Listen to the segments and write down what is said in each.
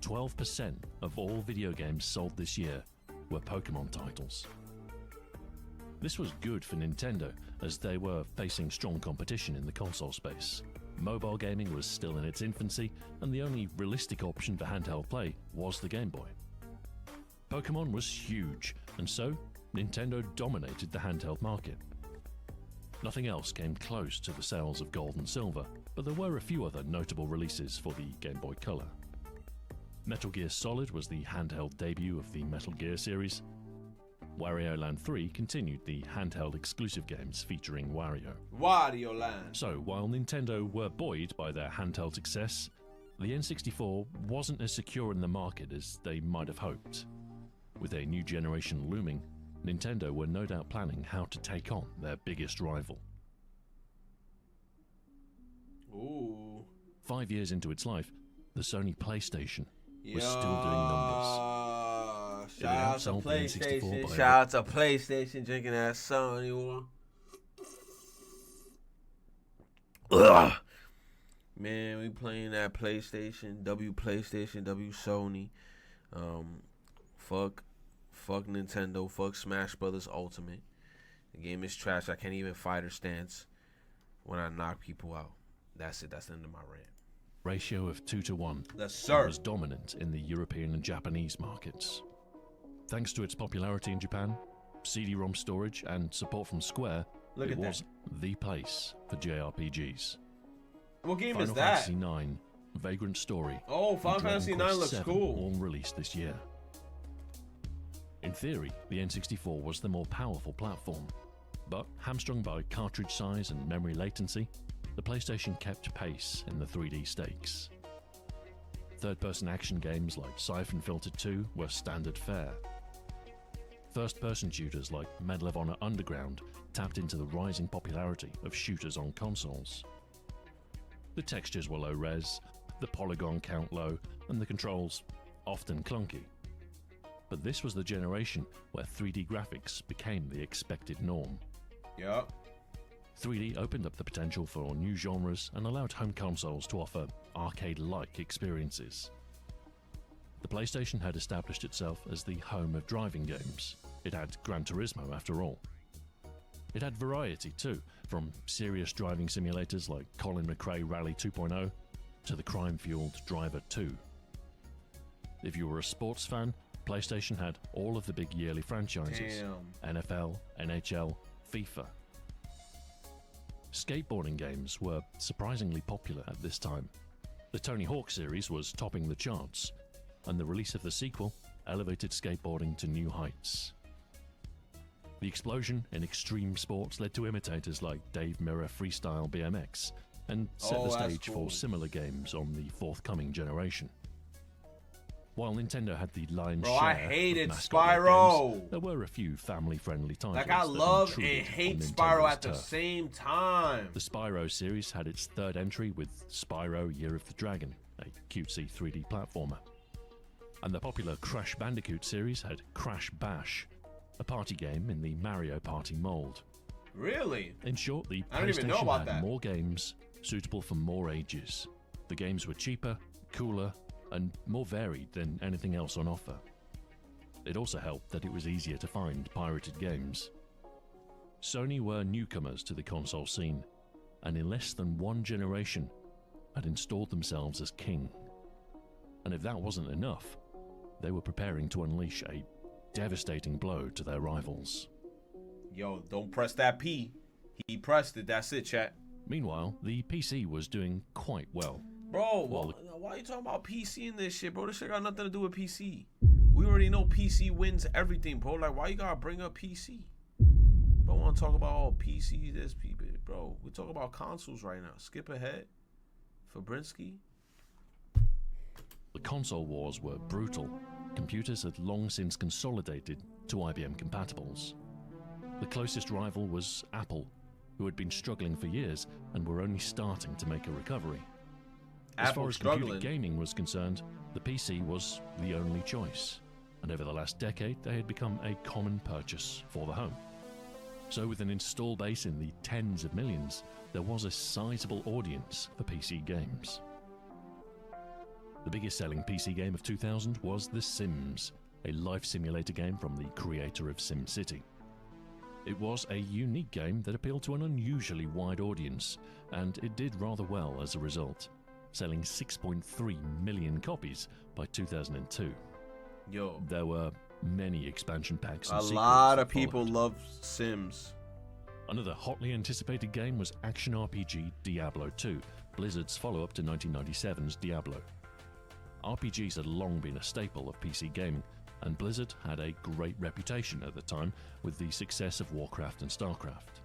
12% of all video games sold this year were Pokemon titles. This was good for Nintendo, as they were facing strong competition in the console space. Mobile gaming was still in its infancy, and the only realistic option for handheld play was the Game Boy. Pokemon was huge, and so Nintendo dominated the handheld market. Nothing else came close to the sales of Gold and Silver, but there were a few other notable releases for the Game Boy Color. Metal Gear Solid was the handheld debut of the Metal Gear series. Wario Land 3 continued the handheld exclusive games featuring Wario. Wario Land. So, while Nintendo were buoyed by their handheld success, the N64 wasn't as secure in the market as they might have hoped. With a new generation looming, Nintendo were no doubt planning how to take on their biggest rival. Ooh. 5 years into its life, the Sony PlayStation was still doing numbers. Shout out to outsold the PlayStation. N64 by Shout out to PlayStation drinking that Sony one. Ugh. Man, we playing that PlayStation, W Sony. Fuck Nintendo. Fuck Smash Brothers Ultimate. The game is trash. I can't even fight or stance when I knock people out. That's it. That's the end of my rant. Ratio of 2-to-1. Yes, sir. Was dominant in the European and Japanese markets. Thanks to its popularity in Japan, CD-ROM storage, and support from Square, Look it at was the place for JRPGs. What game Final is that? Fantasy IX, Vagrant Story, Oh, and Final Dragon Fantasy IX Quest looks VII cool. all released this year. In theory, the N64 was the more powerful platform, but hamstrung by cartridge size and memory latency, the PlayStation kept pace in the 3D stakes. Third-person action games like Siphon Filter 2 were standard fare. First-person shooters like Medal of Honor Underground tapped into the rising popularity of shooters on consoles. The textures were low-res, the polygon count low, and the controls often clunky. But this was the generation where 3D graphics became the expected norm. Yup. 3D opened up the potential for new genres and allowed home consoles to offer arcade-like experiences. The PlayStation had established itself as the home of driving games. It had Gran Turismo, after all. It had variety too, from serious driving simulators like Colin McRae Rally 2.0 to the crime-fueled Driver 2. If you were a sports fan, PlayStation had all of the big yearly franchises: NFL, NHL, FIFA. Skateboarding games were surprisingly popular at this time. The Tony Hawk series was topping the charts, and the release of the sequel elevated skateboarding to new heights. The explosion in extreme sports led to imitators like Dave Mirra Freestyle BMX and set the stage for similar games on the forthcoming generation. While Nintendo had the lion's share I hated of mascot Spyro. games, there were a few family-friendly titles. Like, I that love and intruded hate on Spyro Nintendo's at the turf. same time. The Spyro series had its third entry with Spyro Year of the Dragon, a cutesy 3D platformer. And the popular Crash Bandicoot series had Crash Bash, a party game in the Mario Party mold. Really? In short, the I don't even know PlayStation about had that. more games suitable for more ages. The games were cheaper, cooler, and more varied than anything else on offer. It also helped that it was easier to find pirated games. Sony were newcomers to the console scene, and in less than one generation had installed themselves as king. And if that wasn't enough, they were preparing to unleash a devastating blow to their rivals. Yo, don't press that P. He pressed it. That's it, chat. Meanwhile, the PC was doing quite well. Bro, Well, why you talking about PC in this shit, bro? This shit got nothing to do with PC. We already know PC wins everything, bro. Like, why you gotta bring up PC? Bro, want to talk about all PC, this, people, bro. We talk about consoles right now. Skip ahead. Fabrinsky. The console wars were brutal. Computers had long since consolidated to IBM compatibles. The closest rival was Apple, who had been struggling for years and were only starting to make a recovery. As far as computer gaming was concerned, the PC was the only choice, and over the last decade they had become a common purchase for the home. So with an install base in the tens of millions, there was a sizable audience for PC games. The biggest selling PC game of 2000 was The Sims, a life simulator game from the creator of SimCity. It was a unique game that appealed to an unusually wide audience, and it did rather well as a result, selling 6.3 million copies by 2002. Yo, There were many expansion packs and a sequels lot that of people followed. love Sims. Another hotly anticipated game was action RPG Diablo 2, Blizzard's follow-up to 1997's Diablo. RPGs had long been a staple of PC gaming, and Blizzard had a great reputation at the time with the success of Warcraft and Starcraft.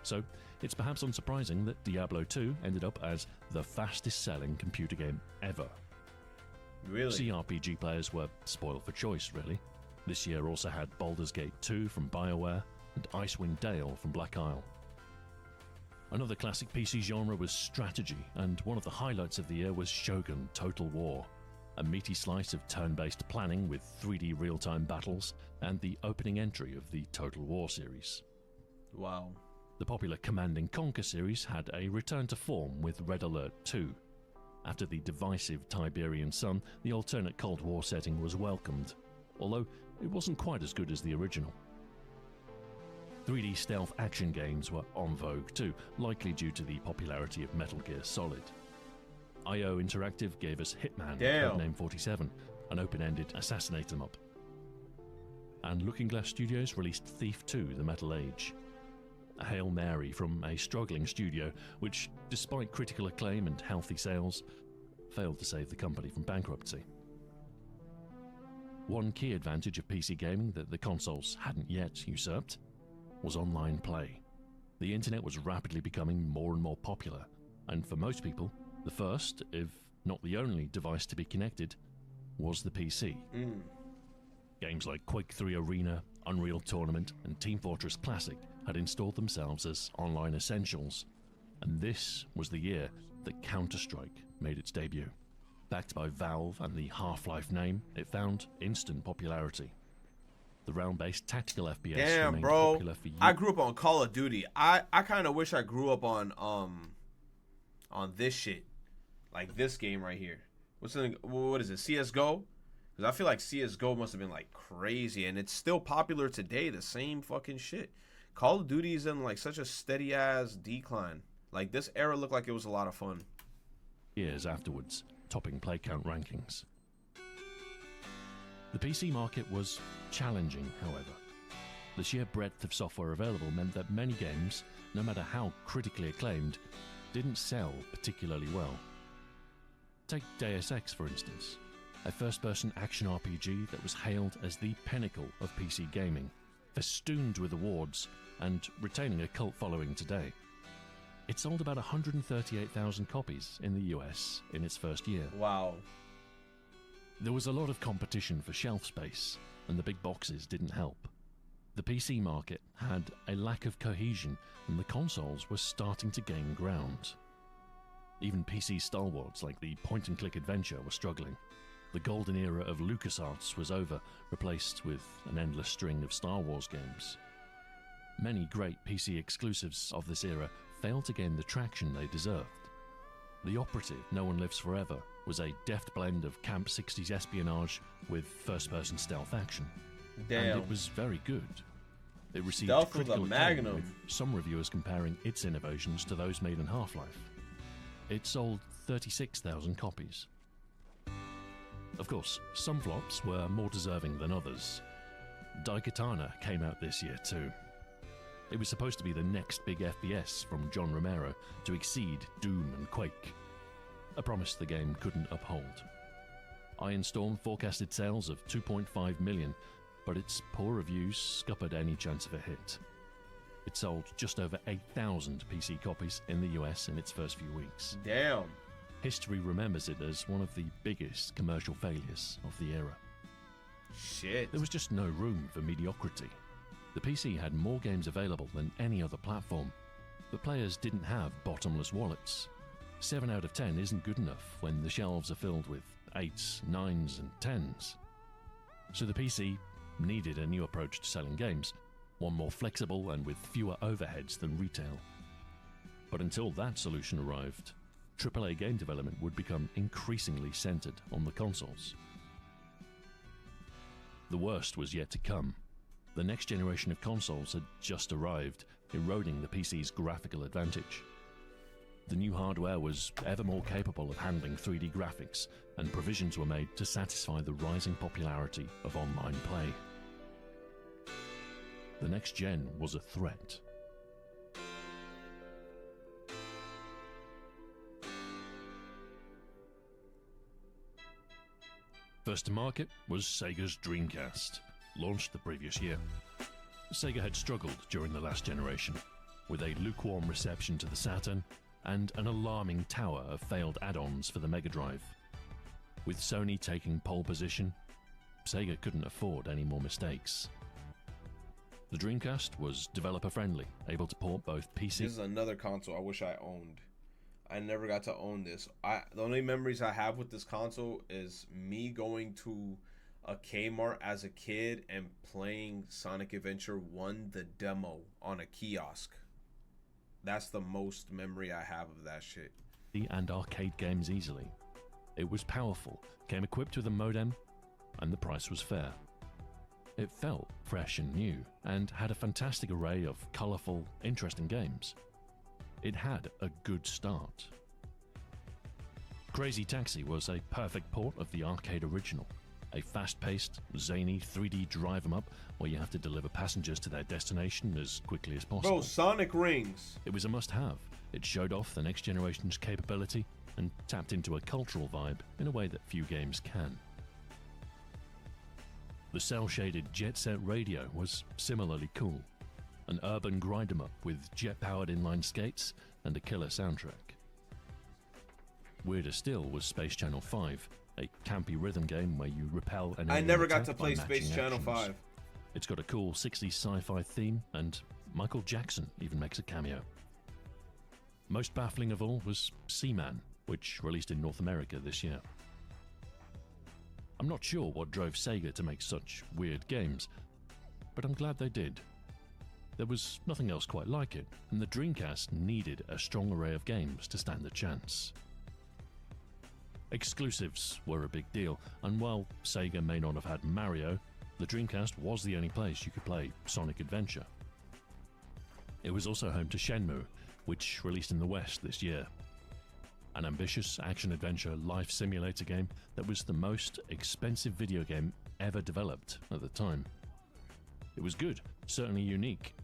So, it's perhaps unsurprising that Diablo 2 ended up as the fastest-selling computer game ever. Really? CRPG players were spoiled for choice, really. This year also had Baldur's Gate 2 from BioWare and Icewind Dale from Black Isle. Another classic PC genre was strategy, and one of the highlights of the year was Shogun Total War, a meaty slice of turn-based planning with 3D real-time battles and the opening entry of the Total War series. Wow. The popular Command & Conquer series had a return to form with Red Alert 2. After the divisive Tiberian Sun, the alternate Cold War setting was welcomed, although it wasn't quite as good as the original. 3D stealth action games were en vogue too, likely due to the popularity of Metal Gear Solid. IO Interactive gave us Hitman, Codename 47, an open-ended assassinate 'em up. And Looking Glass Studios released Thief 2: The Metal Age, a Hail Mary from a struggling studio which, despite critical acclaim and healthy sales, failed to save the company from bankruptcy. One key advantage of PC gaming that the consoles hadn't yet usurped was online play. The internet was rapidly becoming more and more popular, and for most people, the first, if not the only, device to be connected was the PC. Games like Quake 3 Arena, Unreal Tournament, and Team Fortress Classic had installed themselves as online essentials, and this was the year that Counter-Strike made its debut. Backed by Valve and the Half-Life name, it found instant popularity. The realm-based tactical FPS Damn, remained bro. popular for years. I grew up on Call of Duty. I kind of wish I grew up on this shit, like this game right here. What is it? CS:GO? Because I feel like CS:GO must have been like crazy, and it's still popular today. The same fucking shit. Call of Duty is in like such a steady ass decline. Like this era looked like it was a lot of fun. Years afterwards, topping play count rankings. The PC market was challenging, however. The sheer breadth of software available meant that many games, no matter how critically acclaimed, didn't sell particularly well. Take Deus Ex, for instance, a first-person action RPG that was hailed as the pinnacle of PC gaming, festooned with awards, and retaining a cult following today. It sold about 138,000 copies in the US in its first year. Wow. There was a lot of competition for shelf space, and the big boxes didn't help. The PC market had a lack of cohesion, and the consoles were starting to gain ground. Even PC stalwarts like the point-and-click adventure were struggling. The golden era of LucasArts was over, replaced with an endless string of Star Wars games. Many great PC exclusives of this era failed to gain the traction they deserved. The operative, No One Lives Forever, was a deft blend of camp 60s espionage with first-person stealth action. Damn. And it was very good. It received Stealth with critical a acclaim, Magnum. with some reviewers comparing its innovations to those made in Half-Life. It sold 36,000 copies. Of course, some flops were more deserving than others. Daikatana came out this year too. It was supposed to be the next big FPS from John Romero to exceed Doom and Quake. A promise the game couldn't uphold. Iron Storm forecasted sales of 2.5 million, but its poor reviews scuppered any chance of a hit. It sold just over 8,000 PC copies in the US in its first few weeks. Damn. History remembers it as one of the biggest commercial failures of the era. Shit. There was just no room for mediocrity. The PC had more games available than any other platform, but players didn't have bottomless wallets. 7 out of 10 isn't good enough when the shelves are filled with 8s, 9s and 10s. So the PC needed a new approach to selling games, one more flexible and with fewer overheads than retail. But until that solution arrived, AAA game development would become increasingly centered on the consoles. The worst was yet to come. The next generation of consoles had just arrived, eroding the PC's graphical advantage. The new hardware was ever more capable of handling 3D graphics, and provisions were made to satisfy the rising popularity of online play. The next gen was a threat. First to market was Sega's Dreamcast, launched the previous year. Sega had struggled during the last generation, with a lukewarm reception to the Saturn and an alarming tower of failed add-ons for the Mega Drive. With Sony taking pole position, Sega couldn't afford any more mistakes. The Dreamcast was developer-friendly, able to port both PC... This is another console I wish I owned. I never got to own this. The only memories I have with this console is me going to a Kmart as a kid and playing Sonic Adventure 1, the demo, on a kiosk. That's the most memory I have of that shit. And arcade games easily. It was powerful, came equipped with a modem, and the price was fair. It felt fresh and new, and had a fantastic array of colourful, interesting games. It had a good start. Crazy Taxi was a perfect port of the arcade original. A fast-paced, zany 3D drive-em-up where you have to deliver passengers to their destination as quickly as possible. Bro, Sonic Rings. It was a must-have. It showed off the next generation's capability and tapped into a cultural vibe in a way that few games can. The cel-shaded Jet Set Radio was similarly cool. An urban grind-em-up with jet-powered inline skates and a killer soundtrack. Weirder still was Space Channel 5, a campy rhythm game where you repel an I alien never got attack to by play matching Space Channel actions. 5. It's got a cool 60s sci-fi theme, and Michael Jackson even makes a cameo. Most baffling of all was Seaman, which released in North America this year. I'm not sure what drove Sega to make such weird games, but I'm glad they did. There was nothing else quite like it, and the Dreamcast needed a strong array of games to stand a chance. Exclusives were a big deal, and while Sega may not have had Mario, the Dreamcast was the only place you could play Sonic Adventure. It was also home to Shenmue, which released in the West this year. An ambitious action-adventure life simulator game that was the most expensive video game ever developed at the time. It was good, certainly unique,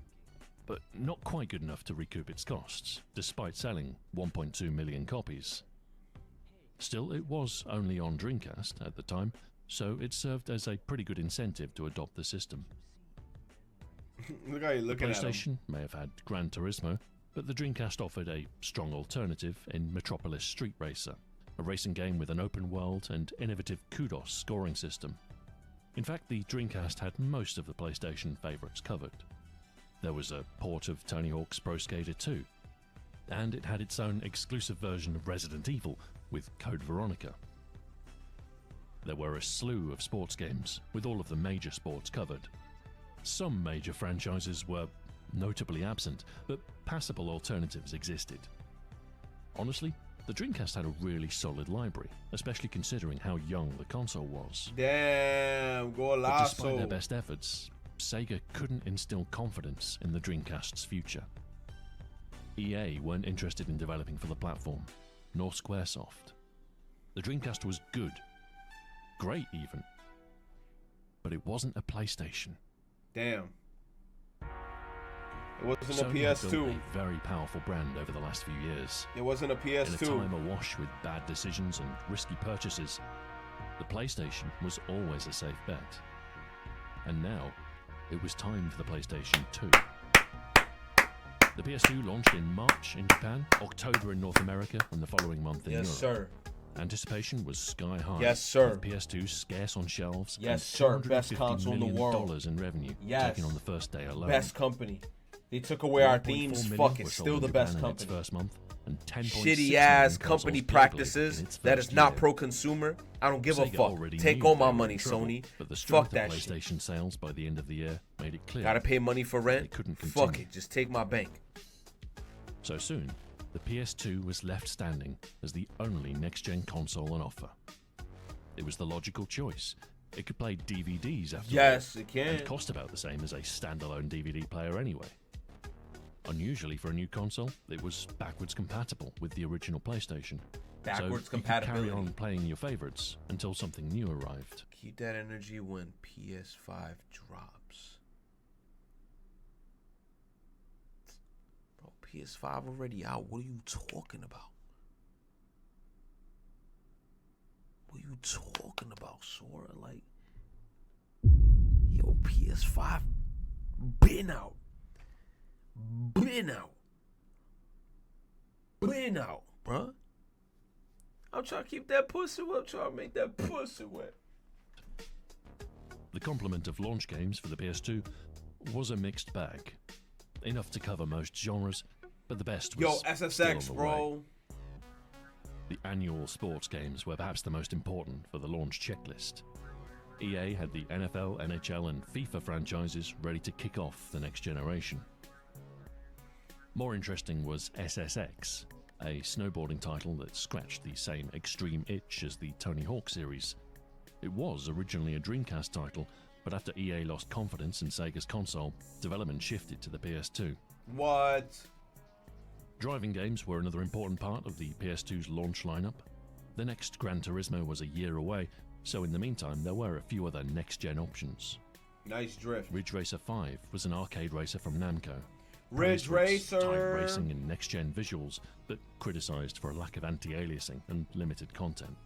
but not quite good enough to recoup its costs, despite selling 1.2 million copies. Still, it was only on Dreamcast at the time, so it served as a pretty good incentive to adopt the system. Look how you're The looking at him. PlayStation may have had Gran Turismo, but the Dreamcast offered a strong alternative in Metropolis Street Racer, a racing game with an open world and innovative kudos scoring system. In fact, the Dreamcast had most of the PlayStation favourites covered. There was a port of Tony Hawk's Pro Skater 2, and it had its own exclusive version of Resident Evil with Code Veronica. There were a slew of sports games, with all of the major sports covered. Some major franchises were notably absent, but passable alternatives existed. Honestly, the Dreamcast had a really solid library, especially considering how young the console was. Damn, But despite their golazo. best efforts, Sega couldn't instill confidence in the Dreamcast's future. EA weren't interested in developing for the platform, nor Squaresoft. The Dreamcast was good, great even, but it wasn't a PlayStation. Damn. It wasn't a Sony had built PS2. a very powerful brand over the last few years. It wasn't a In a PS2. time awash with bad decisions and risky purchases, the PlayStation was always a safe bet. And now, it was time for the PlayStation 2. The PS2 launched in March in Japan, October in North America, and the following month in Yes, Europe. sir. Anticipation was sky high. Yes, sir. With PS2 scarce on shelves. Yes, and sir. Best $250 console in the million world. in revenue, Yes. taken on the first day alone. Best company. They took away our 1.4 themes. million Fuck it. were sold Still in the Japan best in its company. first month, and 10.6 Shitty ass million company consoles globally practices in its that first is not year. pro-consumer. I don't give a Sega fuck. already Take knew all they my were money, in trouble, Sony. But the Fuck strength that of shit. PlayStation sales by the end of the year made it clear. Gotta pay money for rent? They couldn't Fuck continue. it. Just take my bank. So soon, the PS2 was left standing as the only next-gen console on offer. It was the logical choice. It could play DVDs after Yes, all, it can. and cost about the same as a standalone DVD player anyway. Unusually for a new console, it was backwards compatible with the original PlayStation. Backwards so compatibility. You could carry on playing your favorites until something new arrived. Keep that energy when PS5 drops. Bro, PS5 already out. What are you talking about? What are you talking about, Sora? Like, yo, PS5 been out. Been out. Been out, bruh. I'm trying to keep that pussy wet. I'm trying to make that pussy wet. The complement of launch games for the PS2 was a mixed bag. Enough to cover most genres, but the best was Yo, still SSX, on the bro. way. The annual sports games were perhaps the most important for the launch checklist. EA had the NFL, NHL, and FIFA franchises ready to kick off the next generation. More interesting was SSX, a snowboarding title that scratched the same extreme itch as the Tony Hawk series. It was originally a Dreamcast title, but after EA lost confidence in Sega's console, development shifted to the PS2. What? Driving games were another important part of the PS2's launch lineup. The next Gran Turismo was a year away, so in the meantime there were a few other next-gen options. Nice drift. Ridge Racer 5 was an arcade racer from Namco. Ridge Praised for its tight Racer. racing and next-gen visuals, but criticised for a lack of anti-aliasing and limited content.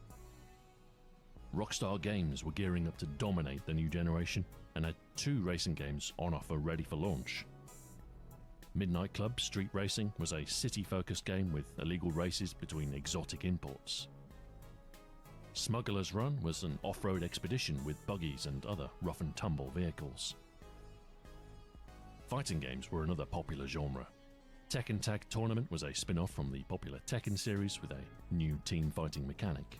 Rockstar Games were gearing up to dominate the new generation and had 2 racing games on offer ready for launch. Midnight Club Street Racing was a city-focused game with illegal races between exotic imports. Smuggler's Run was an off-road expedition with buggies and other rough-and-tumble vehicles. Fighting games were another popular genre. Tekken Tag Tournament was a spin-off from the popular Tekken series with a new team fighting mechanic.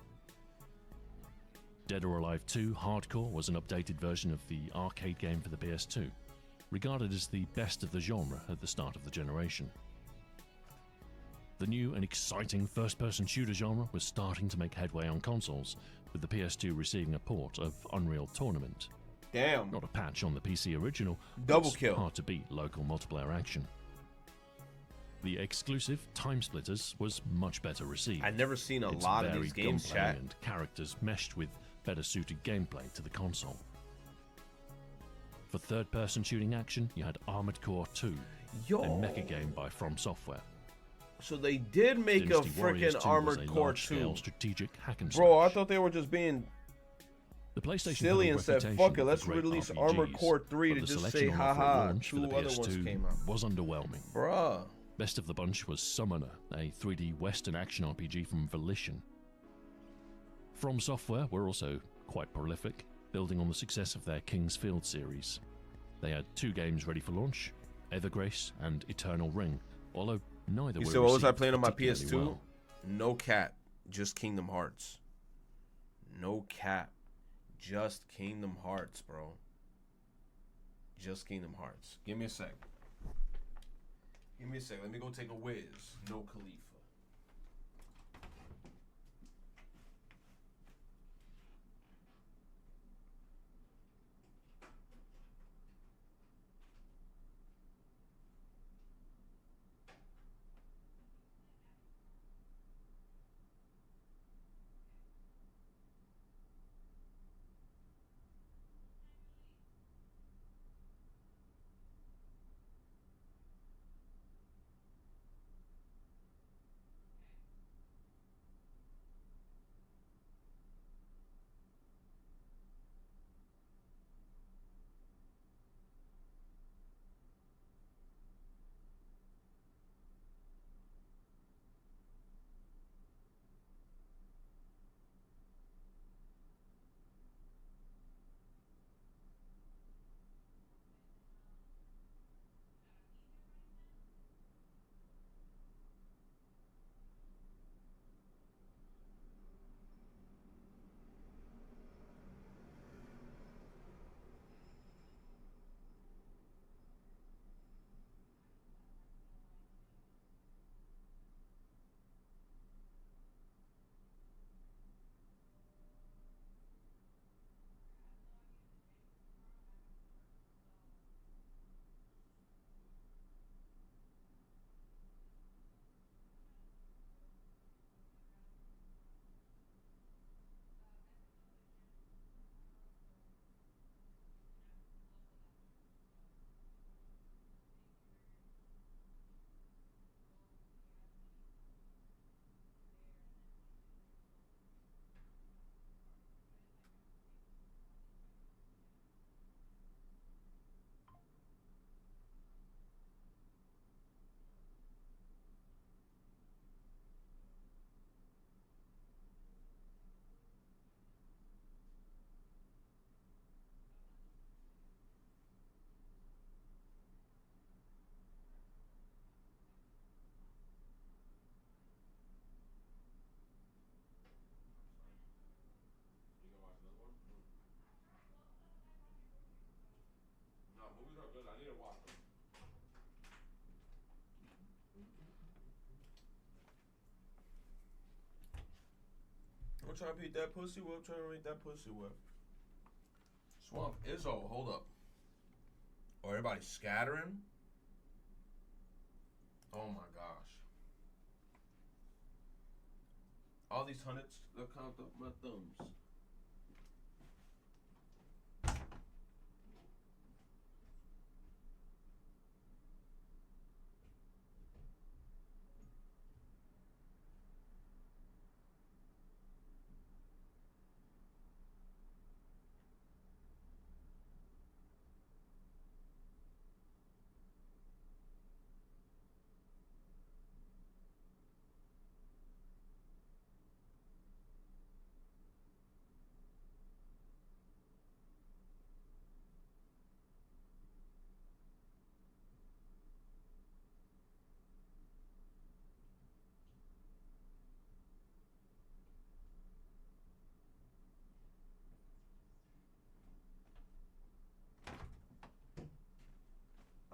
Dead or Alive 2 Hardcore was an updated version of the arcade game for the PS2, regarded as the best of the genre at the start of the generation. The new and exciting first-person shooter genre was starting to make headway on consoles, with the PS2 receiving a port of Unreal Tournament. Damn. Not a patch on the PC original. Double it's kill. Hard to beat local multiplayer action. The exclusive Time Splitters was much better received. I've never seen a Its lot of varied these games, gunplay chat. and characters meshed with better suited gameplay to the console. For third-person shooting action, you had Armored Core 2, Yo. a mecha game by From Software. So they did make Dynasty a Warriors freaking 2 Armored was a Core large-scale 2. strategic hack and Bro, I slash. thought they were just being The PlayStation silly had a and said, reputation fuck it, for let's great release RPGs, Armored Core 3 but to the just selection say, on offer at haha, launch for 2 the other ones PS2 came out. was underwhelming. Bruh. Best of the bunch was Summoner, a 3D Western action RPG from Volition. From Software were also quite prolific, building on the success of their King's Field series. They had 2 games ready for launch, Evergrace and Eternal Ring, although neither You were said, what was I received playing on my particularly PS2? well. No cap. Just Kingdom Hearts. No cap. Just Kingdom Hearts, bro. Just Kingdom Hearts. Give me a sec. Give me a sec. Let me go take a whiz. No Khalifa. trying to beat that pussy whip. Trying to make that pussy whip. Swamp Izzo, hold up. Oh, everybody scattering? Oh my gosh. All these hundreds, they'll count up my thumbs.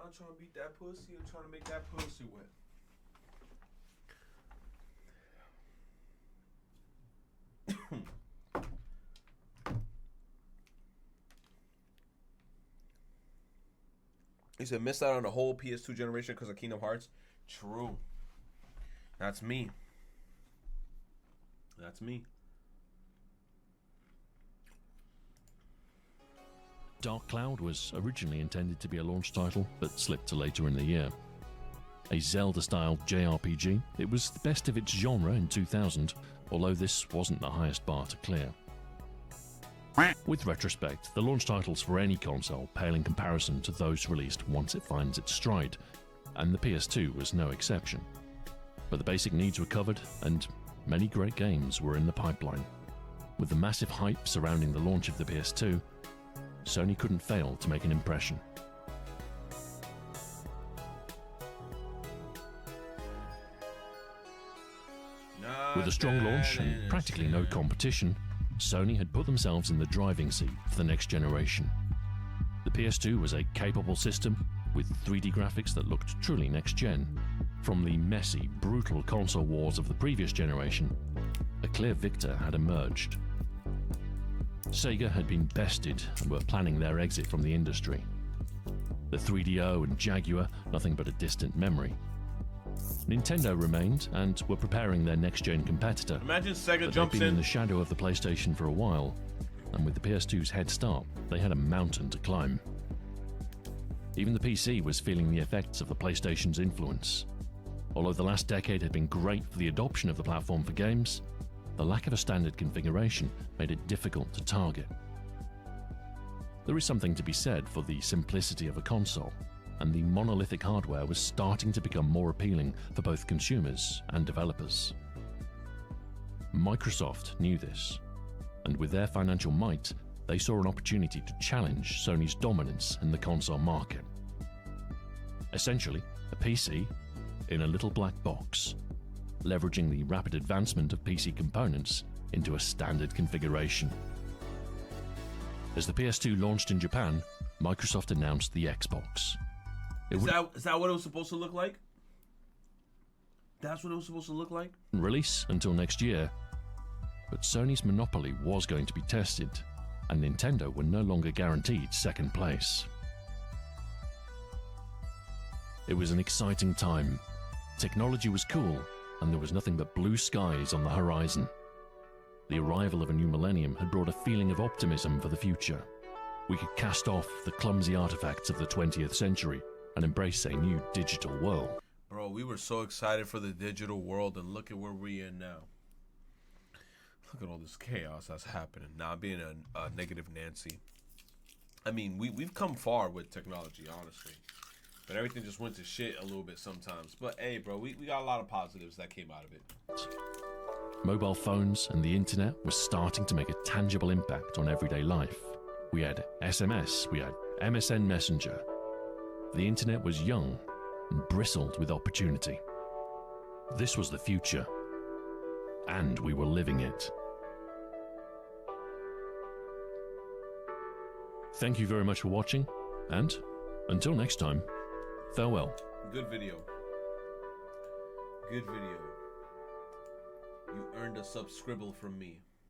I'm trying to beat that pussy. I'm trying to make that pussy wet. He said, missed out on the whole PS2 generation because of Kingdom Hearts. True. That's me. That's me. Dark Cloud was originally intended to be a launch title, but slipped to later in the year. A Zelda-style JRPG, it was the best of its genre in 2000, although this wasn't the highest bar to clear. With retrospect, the launch titles for any console pale in comparison to those released once it finds its stride, and the PS2 was no exception. But the basic needs were covered, and many great games were in the pipeline. With the massive hype surrounding the launch of the PS2, Sony couldn't fail to make an impression. With a strong launch and practically no competition, Sony had put themselves in the driving seat for the next generation. The PS2 was a capable system with 3D graphics that looked truly next-gen. From the messy, brutal console wars of the previous generation, a clear victor had emerged. Sega had been bested and were planning their exit from the industry. The 3DO and Jaguar, nothing but a distant memory. Nintendo remained and were preparing their next-gen competitor. Imagine Sega but jumps they'd been in in the shadow of the PlayStation for a while, and with the PS2's head start, they had a mountain to climb. Even the PC was feeling the effects of the PlayStation's influence. Although the last decade had been great for the adoption of the platform for games, the lack of a standard configuration made it difficult to target. There is something to be said for the simplicity of a console, and the monolithic hardware was starting to become more appealing for both consumers and developers. Microsoft knew this, and with their financial might, they saw an opportunity to challenge Sony's dominance in the console market. Essentially, a PC in a little black box, leveraging the rapid advancement of PC components into a standard configuration. As the PS2 launched in Japan, Microsoft announced the Xbox. Is that what it was supposed to look like? That's what it was supposed to look like? Release until next year, but Sony's monopoly was going to be tested, and Nintendo were no longer guaranteed second place. It was an exciting time. Technology was cool, and there was nothing but blue skies on the horizon. The arrival of a new millennium had brought a feeling of optimism for the future. We could cast off the clumsy artifacts of the 20th century and embrace a new digital world. Bro, we were so excited for the digital world, and look at where we're in now. Look at all this chaos that's happening. Now being a negative Nancy. I mean, we've come far with technology, honestly. But everything just went to shit a little bit sometimes. But hey, bro, we got a lot of positives that came out of it. Mobile phones and the internet were starting to make a tangible impact on everyday life. We had SMS, we had MSN Messenger. The internet was young and bristled with opportunity. This was the future, and we were living it. Thank you very much for watching, and until next time, farewell. Good video. Good video. You earned a subscribble from me.